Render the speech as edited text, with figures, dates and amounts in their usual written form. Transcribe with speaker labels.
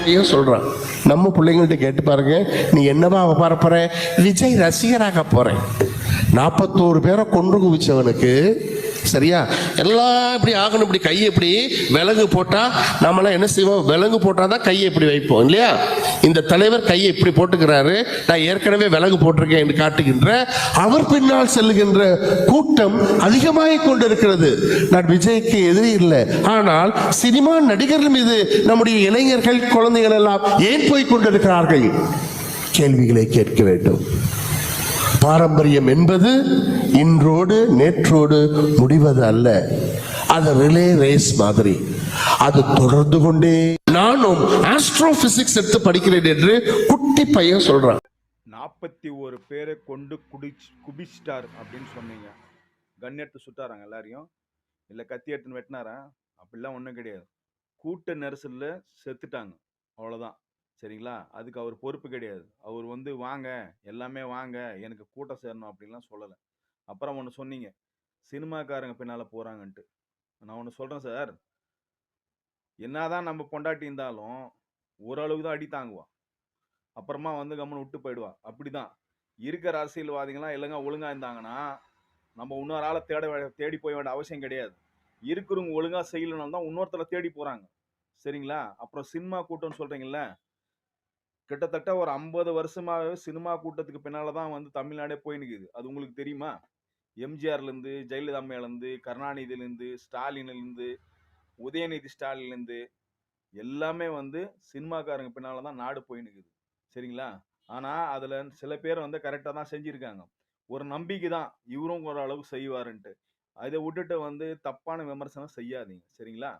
Speaker 1: பையன் சொல்றான், நம்ம பிள்ளைங்கள்ட்ட கேட்டு பாருங்க, நீ என்னவா பரப்புற? விஜய் ரசிகராக போறேன். 41 பேரை கொன்று குவிச்சவனுக்கு சரியா எல்லாம் இப்படி ஆகணும், இப்படி கையை இப்படி விலங்கு போட்டா நம்மளாம் என்ன செய்வோம்? விலங்கு போட்டாதான் கையை இப்படி வைப்போம் இல்லையா? இந்த தலைவர் கையை இப்படி போட்டுக்கிறாரு, நான் ஏற்கனவே விலங்கு போட்டிருக்கேன் என்று காட்டுகின்ற அவர் பின்னால் செல்லுகின்ற கூட்டம் அதிகமாக கொண்டிருக்கிறது. நான் விஜய்க்கு எதிரி இல்லை, ஆனால் சினிமா நடிகர்கள் மீது நம்முடைய இளைஞர்கள் குழந்தைகள் எல்லாம் ஏன் போய் கொண்டிருக்கிறார்கள்? கேள்விகளை கேட்க வேண்டும். பாரம்பரியம் என்பது இன்றோடு நேற்றோடு முடிவது அல்ல. அது ரிலே ரேஸ் மாதிரி, அது தொடர்ந்து கொண்டே. நானும் ஆஸ்ட்ரோபிசிக்ஸ் எடுத்து படிக்கிறேன் என்று குட்டி பையன் சொல்றான்.
Speaker 2: 41 பேரை கொண்டு குபிச்சிட்டார் அப்படின்னு சொன்னீங்க. கன் எடுத்து சுட்டாராங்க எல்லாரையும், இல்லை கத்தி எடுத்துன்னு வெட்டினாரா? அப்படிலாம் ஒன்றும் கிடையாது. கூட்ட நெரிசலில் செத்துட்டாங்க, அவ்வளோதான். சரிங்களா? அதுக்கு அவர் பொறுப்பு கிடையாது. அவர் வாங்க எல்லாமே வாங்க எனக்கு கூட்டம் சேரணும் அப்படின்லாம் சொல்லலை. அப்புறம் ஒன்று சொன்னீங்க, சினிமாக்காரங்க பின்னால் போகிறாங்கன்ட்டு. நான் ஒன்று சொல்கிறேன் சார், என்னதான் நம்ம பொண்டாட்டி இருந்தாலும் ஓரளவுக்கு தான் அடி தாங்குவான், அப்புறமா கம்முன்னு விட்டு போயிடுவா. அப்படிதான் இருக்கிற அரசியல்வாதிகள்லாம் இல்லைங்க ஒழுங்காக இருந்தாங்கன்னா நம்ம இன்னொரு ஆளை தேடி போய் வேண்டிய அவசியம் கிடையாது. இருக்கிறவங்க ஒழுங்காக செய்யலனால தான் இன்னொருத்தரை தேடி போகிறாங்க. சரிங்களா? அப்புறம் சினிமா கூட்டம்னு சொல்கிறீங்கள, கிட்டத்தட்ட ஒரு 50 வருஷமாவே சினிமா கூட்டத்துக்கு பின்னால்தான் தமிழ்நாடே போயினுக்குது. அது உங்களுக்கு தெரியுமா? எம்ஜிஆர்லேருந்து, ஜெயலலிதா அம்மையிலேருந்து, கருணாநிதியிலேருந்து, ஸ்டாலின்லேருந்து, உதயநிதி ஸ்டாலின்லேருந்து எல்லாமே சினிமாக்காரங்க பின்னால தான் நாடு போயினுக்குது. சரிங்களா? ஆனால் அதில் சில பேர் கரெக்டாக தான் செஞ்சுருக்காங்க. ஒரு நம்பிக்கை தான் இவரும் ஓரளவுக்கு செய்வாருன்ட்டு. அதை விட்டுட்டு தப்பான விமர்சனம் செய்யாதீங்க. சரிங்களா?